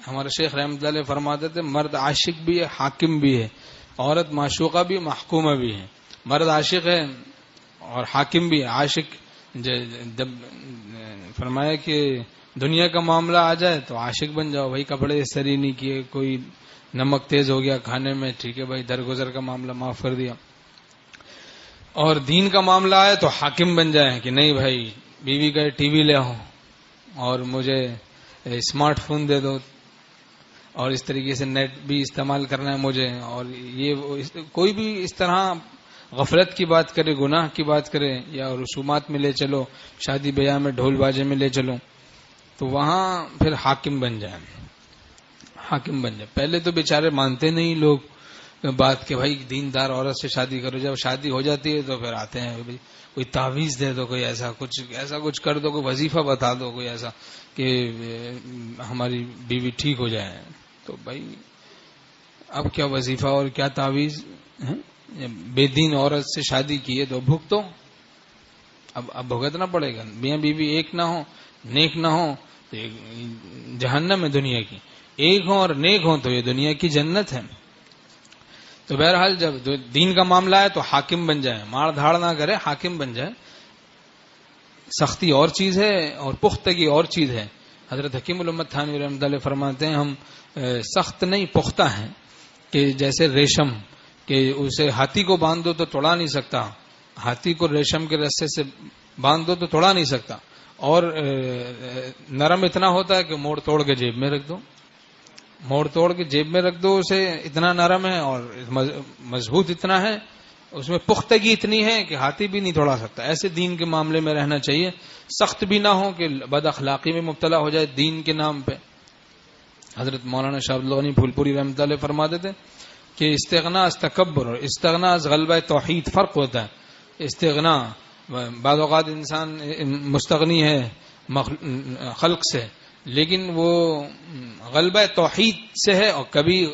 ہمارے شیخ رحمۃ اللہ علیہ فرماتے تھے مرد عاشق بھی ہے، حاکم بھی ہے، عورت معشوقہ بھی، محکومہ بھی ہے. مرد عاشق ہے اور حاکم بھی ہے. عاشق جب فرمایا کہ دنیا کا معاملہ آ جائے تو عاشق بن جاؤ، بھائی کپڑے استری نہیں کیے، کوئی نمک تیز ہو گیا کھانے میں، ٹھیک ہے بھائی درگزر کا معاملہ معاف کر دیا. اور دین کا معاملہ آئے تو حاکم بن جائے کہ نہیں بھائی بیوی کا ٹی وی لے آؤ اور مجھے اسمارٹ فون دے دو اور اس طریقے سے نیٹ بھی استعمال کرنا ہے مجھے، اور یہ کوئی بھی اس طرح غفلت کی بات کرے، گناہ کی بات کرے، یا رسومات میں لے چلو، شادی بیاہ میں ڈھول باجے میں لے چلو، تو وہاں پھر حاکم بن جائے. حاکم بن جائے. پہلے تو بیچارے مانتے نہیں لوگ بات کہ بھائی دیندار عورت سے شادی کرو. جب شادی ہو جاتی ہے تو پھر آتے ہیں کوئی تعویذ دے دو، کوئی ایسا کچھ کر دو، کوئی وظیفہ بتا دو، کوئی ایسا کہ ہماری بیوی ٹھیک ہو جائے. تو بھائی اب کیا وظیفہ اور کیا تعویذ؟ بے دین عورت سے شادی کی ہے تو بھگتو. اب بھگتنا پڑے گا. میاں بیوی ایک نہ ہو، نیک نہ ہو تو جہنم ہے دنیا کی. ایک ہوں اور نیک ہوں تو یہ دنیا کی جنت ہے. تو بہرحال جب دین کا معاملہ ہے تو حاکم بن جائے، مار دھاڑ نہ کرے، حاکم بن جائے. سختی اور چیز ہے اور پختگی اور چیز ہے. حضرت حکیم الامت تھانوی رحمۃ اللہ فرماتے ہیں ہم سخت نہیں پختہ ہیں، کہ جیسے ریشم کہ اسے ہاتھی کو باندھ دو تو توڑا نہیں سکتا، ہاتھی کو ریشم کے رسے سے باندھ دو تو توڑا نہیں سکتا، اور نرم اتنا ہوتا ہے کہ موڑ توڑ کے جیب میں رکھ دو. موڑ توڑ کے جیب میں رکھ دو اسے، اتنا نرم ہے اور مضبوط اتنا ہے، اس میں پختگی اتنی ہے کہ ہاتھی بھی نہیں توڑا سکتا. ایسے دین کے معاملے میں رہنا چاہیے. سخت بھی نہ ہو کہ بد اخلاقی میں مبتلا ہو جائے دین کے نام پہ. حضرت مولانا شاہ عبد الغنی پھول پوری رحمۃ اللہ فرماتے تھے کہ استغنا از تکبر اور استغنا از غلبہ توحید فرق ہوتا ہے. استغنا بعض اوقات انسان مستغنی ہے خلق سے، لیکن وہ غلبہ توحید سے ہے، اور کبھی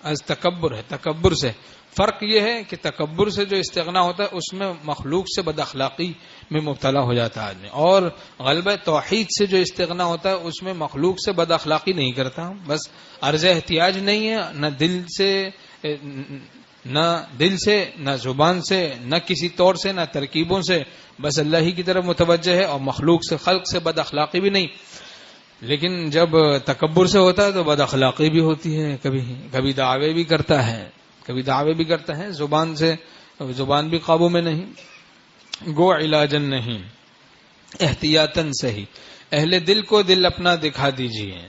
از تکبر ہے، تکبر سے. فرق یہ ہے کہ تکبر سے جو استغنا ہوتا ہے اس میں مخلوق سے بد اخلاقی میں مبتلا ہو جاتا ہے آدمی، اور غلبہ توحید سے جو استغنا ہوتا ہے اس میں مخلوق سے بد اخلاقی نہیں کرتا، بس عرض احتیاج نہیں ہے، نہ دل سے نہ زبان سے نہ کسی طور سے نہ ترکیبوں سے، بس اللہ ہی کی طرف متوجہ ہے، اور مخلوق سے خلق سے بد اخلاقی بھی نہیں. لیکن جب تکبر سے ہوتا ہے تو بد اخلاقی بھی ہوتی ہے، کبھی دعوے بھی کرتا ہے زبان سے، زبان بھی قابو میں نہیں. گو علاجن نہیں احتیاطاً صحیح، اہل دل کو دل اپنا دکھا دیجیے.